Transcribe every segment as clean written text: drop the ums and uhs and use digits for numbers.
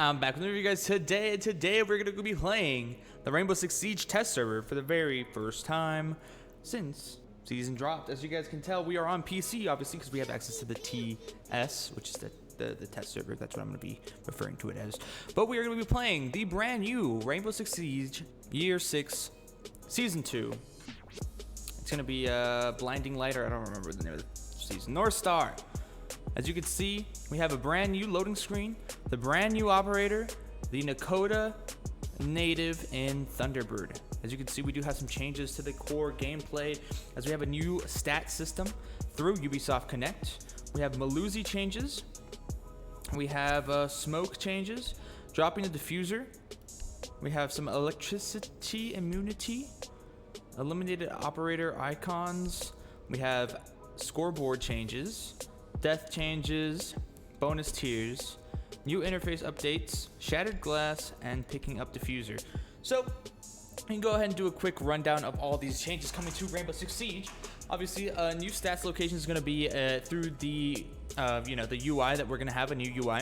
I'm back with you guys today. Today we're going to be playing the Rainbow Six Siege test server for the very first time since season dropped. As you guys can tell, we are on PC, obviously, because we have access to the TS, which is the test server. That's what I'm going to be referring to it as. But we are going to be playing the brand new Rainbow Six Siege Year 6 Season 2. It's going to be Blinding Light, or I don't remember the name of the season. North Star. As you can see, we have a brand new loading screen, the brand new operator, the Nakota native, and Thunderbird. As you can see, we do have some changes to the core gameplay, as we have a new stat system through Ubisoft Connect. We have Malusi changes. We have smoke changes, dropping the diffuser. We have some electricity immunity, eliminated operator icons. We have scoreboard changes, death changes, bonus tiers, new interface updates, shattered glass, and picking up diffuser. So you can go ahead and do a quick rundown of all these changes coming to Rainbow Six Siege. Obviously, new stats location is going to be through the the UI that we're going to have, a new UI.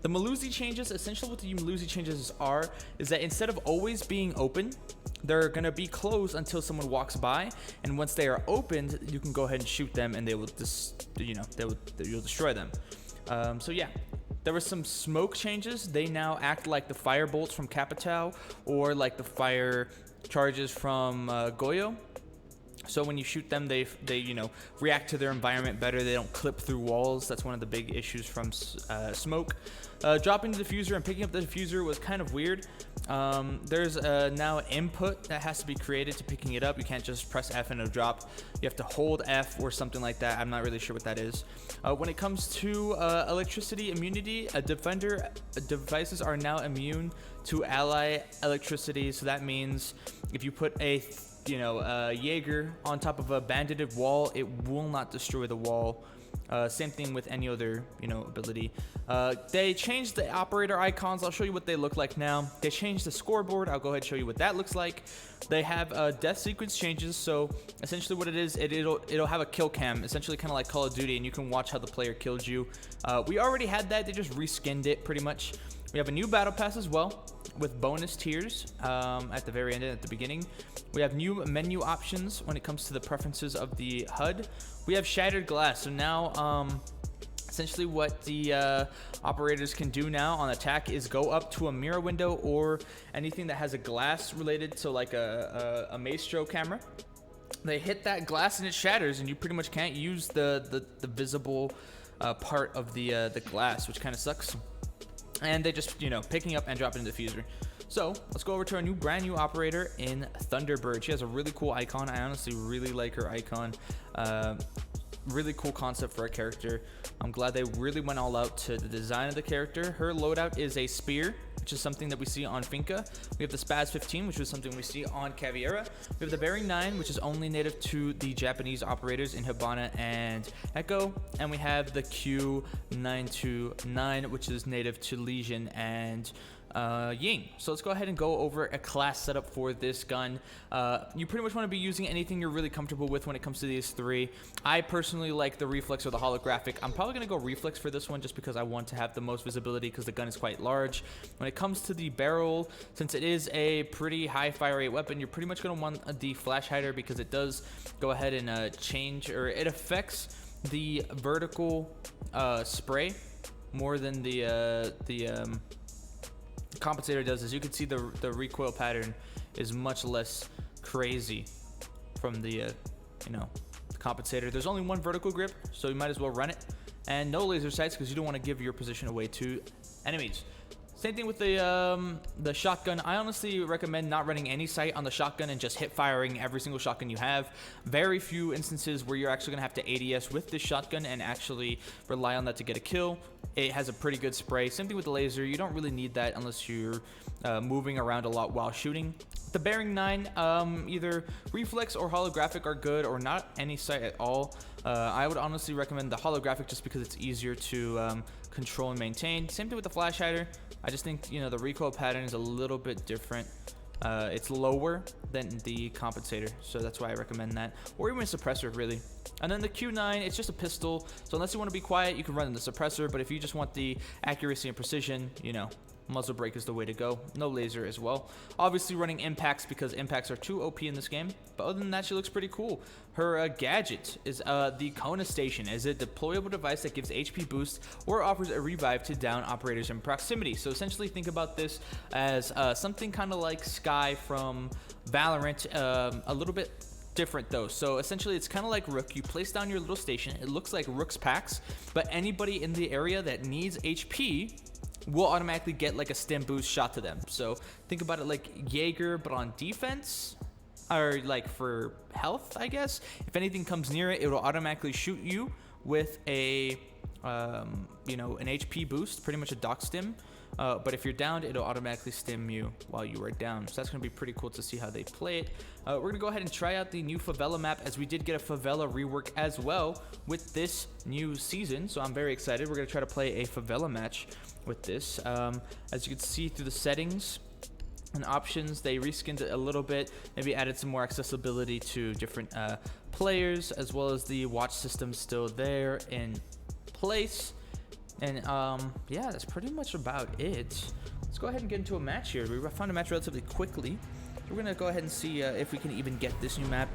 The Malusi changes, essentially what the Malusi changes is that instead of always being open, they're going to be closed until someone walks by, and once they are opened, you can go ahead and shoot them, and they will you'll destroy them. So yeah, there were some smoke changes. They now act like the fire bolts from Capitao, or like the fire charges from Goyo. So when you shoot them, they react to their environment better. They don't clip through walls. That's one of the big issues from smoke. Dropping the diffuser and picking up the diffuser was kind of weird. There's now an input that has to be created to picking it up. You can't just press F and it'll drop. You have to hold F or something like that. I'm not really sure what that is. When it comes to electricity immunity, defender devices are now immune to ally electricity. So that means if you put a Jaeger on top of a bandited wall, it will not destroy the wall. Same thing with any other ability. They changed the operator icons. I'll show you what they look like now. They changed the scoreboard. I'll go ahead and show you what that looks like. They have death sequence changes. So essentially what it is, it'll have a kill cam, essentially kind of like Call of Duty, and you can watch how the player killed you. We already had that. They just reskinned it pretty much. We have a new battle pass as well, with bonus tiers at the very end and at the beginning. We have new menu options when it comes to the preferences of the HUD. We have shattered glass. So now essentially what the operators can do now on attack is go up to a mirror window or anything that has a glass related, so like a maestro camera. They hit that glass and it shatters, and you pretty much can't use the visible part of the glass, which kind of sucks. And they just, picking up and dropping the diffuser. So let's go over to our brand new operator in Thunderbird. She has a really cool icon. I honestly really like her icon. Really cool concept for a character. I'm glad they really went all out to the design of the character. Her loadout is a spear, which is something that we see on Finka. We have the Spaz 15, which is something we see on Caveira. We have the Bearing 9, which is only native to the Japanese operators in Hibana and Echo. And we have the Q929, which is native to Legion and Ying. So let's go ahead and go over a class setup for this gun. You pretty much want to be using anything you're really comfortable with when it comes to these three. I personally like the reflex or the holographic. I'm probably going to go reflex for this one just because I want to have the most visibility because the gun is quite large. When it comes to the barrel, since it is a pretty high fire rate weapon, you're pretty much going to want the flash hider because it does go ahead and change, or it affects the vertical spray more than the compensator does. As you can see, the recoil pattern is much less crazy from the compensator. There's only one vertical grip, so you might as well run it, and no laser sights because you don't want to give your position away to enemies. Same thing with the shotgun. I honestly recommend not running any sight on the shotgun and just hip firing every single shotgun you have. Very few instances where you're actually gonna have to ADS with this shotgun and actually rely on that to get a kill. It has a pretty good spray. Same thing with the laser. You don't really need that unless you're moving around a lot while shooting. The Bearing 9, either reflex or holographic are good, or not any sight at all. I would honestly recommend the holographic just because it's easier to control and maintain. Same thing with the flash hider. I just think the recoil pattern is a little bit different. It's lower than the compensator, so that's why I recommend that, or even a suppressor really. And then the Q9, it's just a pistol, so unless you want to be quiet, you can run in the suppressor, but if you just want the accuracy and precision, muzzle brake is the way to go. No laser as well. Obviously running impacts because impacts are too OP in this game. But other than that, she looks pretty cool. Her gadget is the Kona Station. Is a deployable device that gives HP boost or offers a revive to down operators in proximity. So essentially think about this as something kind of like Sky from Valorant, a little bit different though. So essentially it's kind of like Rook. You place down your little station. It looks like Rook's packs, but anybody in the area that needs HP will automatically get like a stim boost shot to them. So think about it like Jaeger, but on defense, or like for health, I guess. If anything comes near it, it will automatically shoot you with a you know, an HP boost, pretty much a dock stim. But if you're downed, it'll automatically stim you while you are down. So that's going to be pretty cool to see how they play it. We're going to go ahead and try out the new favela map, as we did get a favela rework as well with this new season. So I'm very excited. We're going to try to play a favela match with this. As you can see through the settings and options, they reskinned it a little bit, maybe added some more accessibility to different players, as well as the watch system still there in place. And yeah, that's pretty much about it. Let's go ahead and get into a match here. We found a match relatively quickly. We're gonna go ahead and see if we can even get this new map.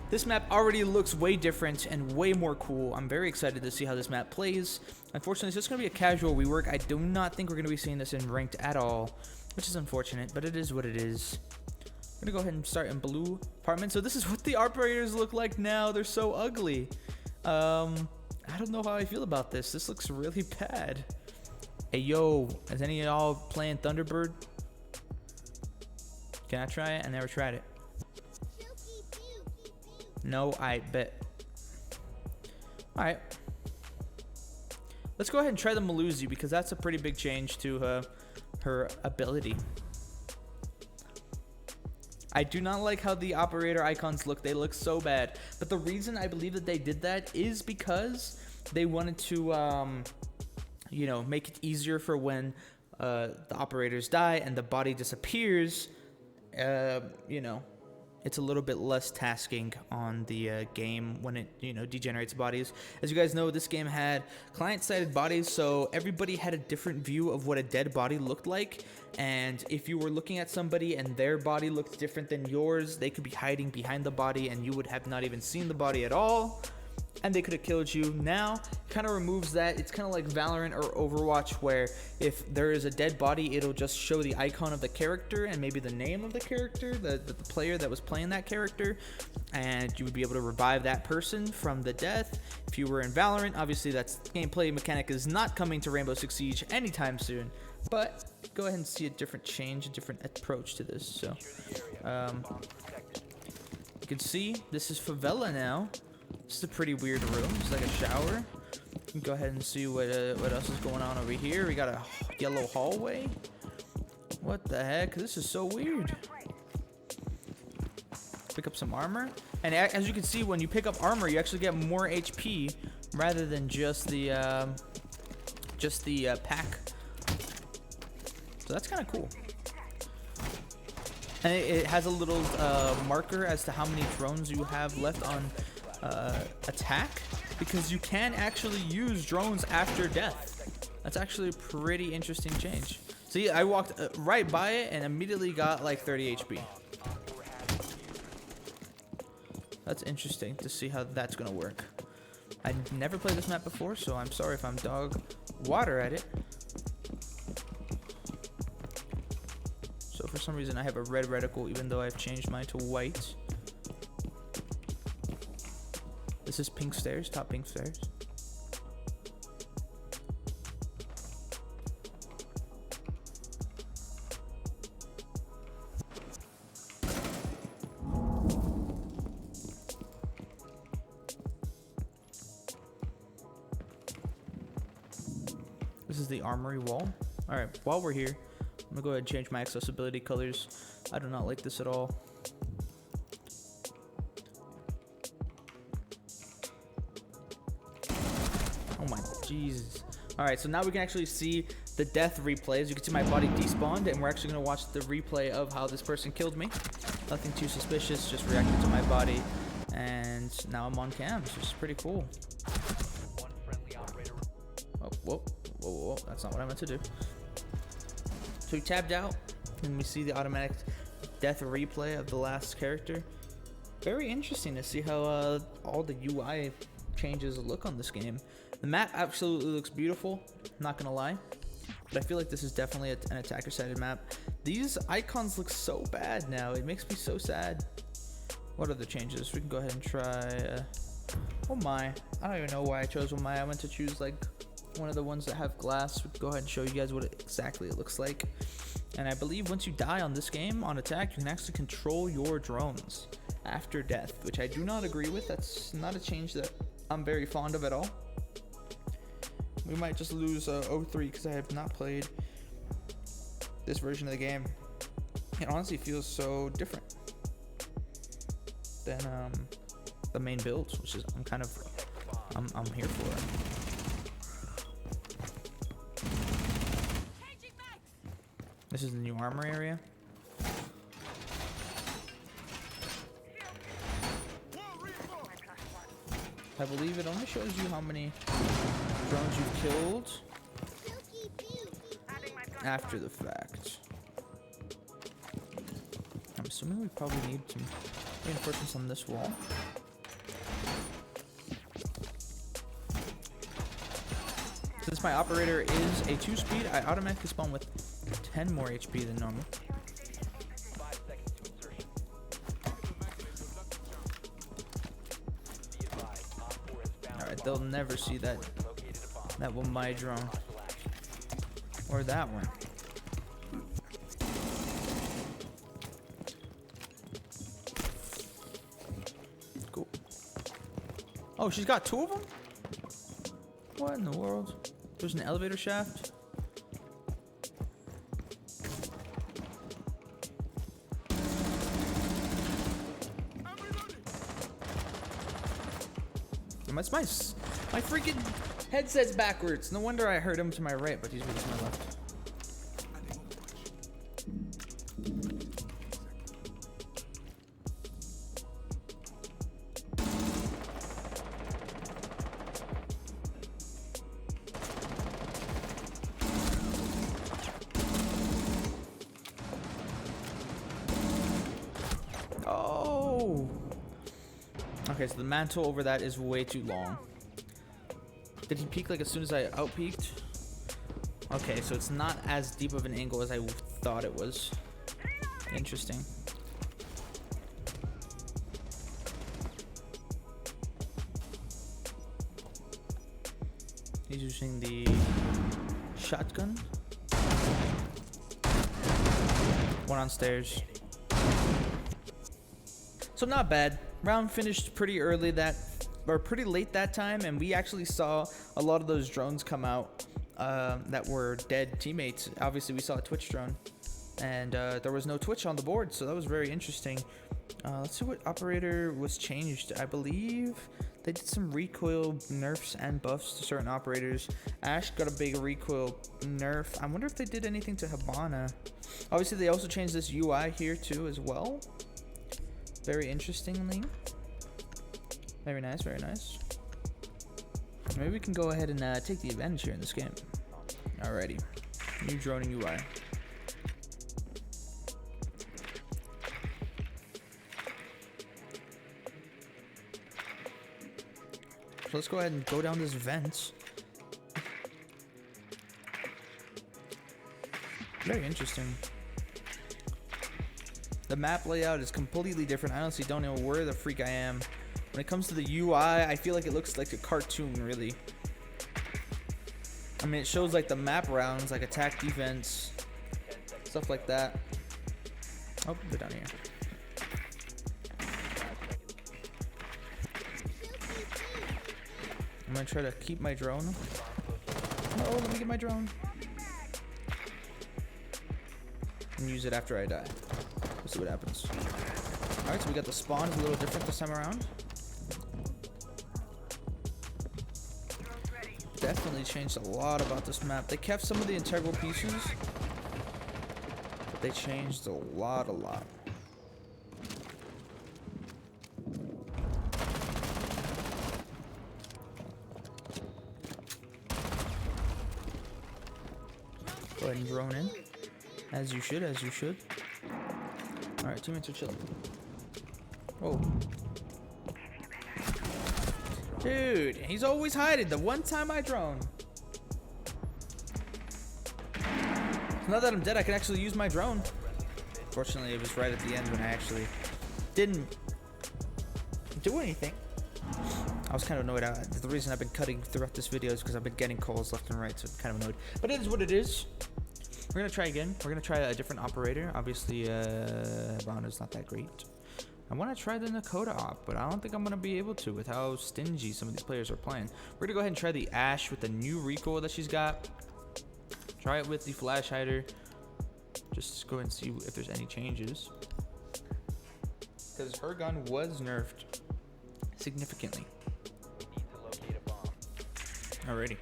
This map already looks way different and way more cool. I'm very excited to see how this map plays. Unfortunately, it's just gonna be a casual rework. I do not think we're gonna be seeing this in ranked at all, which is unfortunate, but it is what it is. I'm gonna go ahead and start in blue apartment. So this is what the operators look like now. They're so ugly. I don't know how I feel about this. This looks really bad. Hey, yo, is any of y'all playing Thunderbird? Can I try it? I never tried it. No, I bet. All right. Let's go ahead and try the Maluzi, because that's a pretty big change to her ability. I do not like how the operator icons look. They look so bad. But the reason I believe that they did that is because they wanted to, you know, make it easier for when the operators die and the body disappears. You know, it's a little bit less tasking on the game when it, you know, degenerates bodies. As you guys know, this game had client-sided bodies, so everybody had a different view of what a dead body looked like. And if you were looking at somebody and their body looked different than yours, they could be hiding behind the body and you would have not even seen the body at all, and they could have killed you. Now kind of removes that. It's kind of like Valorant or Overwatch, where if there is a dead body, it'll just show the icon of the character and maybe the name of the character, the player that was playing that character, and you would be able to revive that person from the death. If you were in Valorant, obviously that gameplay mechanic is not coming to Rainbow Six Siege anytime soon, but go ahead and see a different change, a different approach to this. So you can see this is favela now. This is a pretty weird room. It's like a shower. You can go ahead and see what else is going on over here. We got a yellow hallway. What the heck? This is so weird. Pick up some armor. And as you can see, when you pick up armor, you actually get more HP rather than just the pack. So that's kind of cool. And it has a little marker as to how many drones you have left on attack, because you can actually use drones after death. That's actually a pretty interesting change. See, I walked right by it and immediately got like 30 HP. That's interesting to see how that's gonna work. I never played this map before, so I'm sorry if I'm dog water at it. So for some reason I have a red reticle even though I've changed mine to white. This is pink stairs, top pink stairs. This is the armory wall. All right, while we're here, I'm gonna go ahead and change my accessibility colors. I do not like this at all. Oh my Jesus. All right, so now we can actually see the death replay. As you can see, my body despawned, and we're actually gonna watch the replay of how this person killed me. Nothing too suspicious, just reacted to my body, and now I'm on cam, which is pretty cool. Oh, whoa, whoa, whoa, that's not what I meant to do. So we tabbed out, and we see the automatic death replay of the last character. Very interesting to see how all the UI changes look on this game. The map absolutely looks beautiful, not gonna lie, but I feel like this is definitely an attacker-sided map. These icons look so bad now. It makes me so sad. What are the changes? We can go ahead and try. Oh my! I don't even know why I chose oh my. I went to choose like one of the ones that have glass. We can go ahead and show you guys what exactly it looks like. And I believe once you die on this game on attack, you can actually control your drones after death, which I do not agree with. That's not a change that I'm very fond of at all. We might just lose 03 because I have not played this version of the game. It honestly feels so different than the main builds, which is I'm here for it. This is the new armor area. I believe it only shows you how many drones you've killed after the fact. I'm assuming we probably need some reinforcements on this wall. Since my operator is a 2-speed, I automatically spawn with 10 more HP than normal. Alright, they'll never see that one my drone. Or that one. Cool. Oh, she's got 2 of them? What in the world? There's an elevator shaft. My freaking headset's backwards. No wonder I heard him to my right, but he's really to my left. Oh! Okay, so the mantle over that is way too long. Did he peek like as soon as I out-peeked? Okay, so it's not as deep of an angle as I thought it was. Interesting. He's using the shotgun. One on stairs. So not bad. Round finished pretty early pretty late that time, and we actually saw a lot of those drones come out that were dead teammates. Obviously, we saw a Twitch drone, and there was no Twitch on the board, so that was very interesting. Let's see what operator was changed. I believe they did some recoil nerfs and buffs to certain operators. Ash got a big recoil nerf. I wonder if they did anything to Habana. Obviously, they also changed this UI here too as well. Very interestingly. Very nice, very nice. Maybe we can go ahead and take the advantage here in this game. Alrighty. New droning UI. So let's go ahead and go down this vent. Very interesting. The map layout is completely different. I honestly don't know where the freak I am. When it comes to the UI, I feel like it looks like a cartoon, really. I mean, it shows like the map rounds, like attack, defense, stuff like that. Oh, they're down here. I'm gonna try to keep my drone. Oh, let me get my drone. And use it after I die. We'll see what happens. Alright, so we got the spawn, a little different this time around. Definitely changed a lot about this map. They kept some of the integral pieces, but they changed a lot. Go ahead and drone in. As you should, as you should. Alright, teammates are chilling. Oh. Dude, he's always hiding. The one time I drone. Now that I'm dead, I can actually use my drone. Fortunately, it was right at the end when I actually didn't do anything. I was kind of annoyed. The reason I've been cutting throughout this video is because I've been getting calls left and right, so I'm kind of annoyed. But it is what it is. We're going to try again. We're going to try a different operator. Obviously, Ronda's not that great. I want to try the Nakota op, but I don't think I'm going to be able to with how stingy some of these players are playing. We're going to go ahead and try the Ashe with the new recoil that she's got. Try it with the flash hider. Just go ahead and see if there's any changes. Because her gun was nerfed significantly. Alrighty.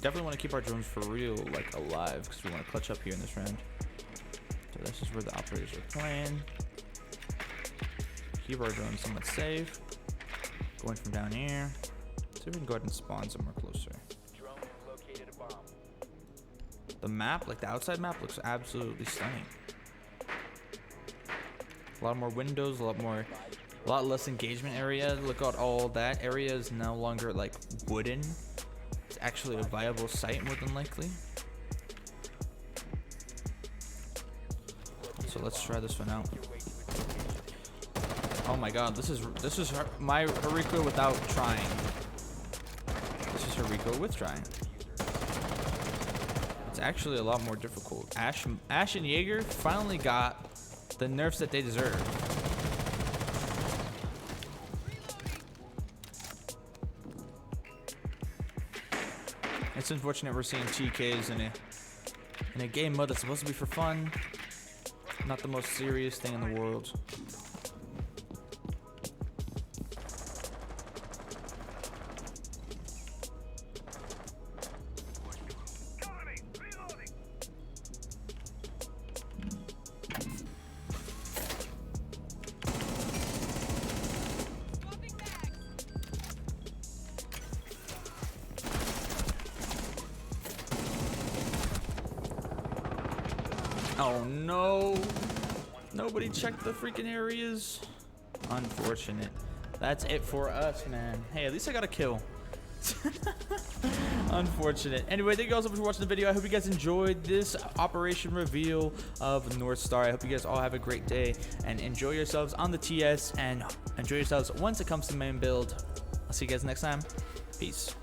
Definitely want to keep our drones for real, like alive, because we want to clutch up here in this round. So this is where the operators are playing. Keep our drones somewhat safe. Going from down here. See if we can go ahead and spawn somewhere closer. The map, like the outside map, looks absolutely stunning. A lot more windows, a lot less engagement area. Look at all that area is no longer like wooden. It's actually a viable site more than likely. So let's try this one out. Oh my god, this is her recoil without trying. This is her recoil with trying. It's actually a lot more difficult. Ashe and Jaeger finally got the nerfs that they deserve. It's unfortunate we're seeing TKs in a game mode that's supposed to be for fun. Not the most serious thing in the world. Oh no! Nobody checked the freaking areas. Unfortunate. That's it for us, man. Hey, at least I got a kill. Unfortunate. Anyway, thank you guys so much for watching the video. I hope you guys enjoyed this operation reveal of North Star. I hope you guys all have a great day and enjoy yourselves on the TS and enjoy yourselves once it comes to main build. I'll see you guys next time. Peace.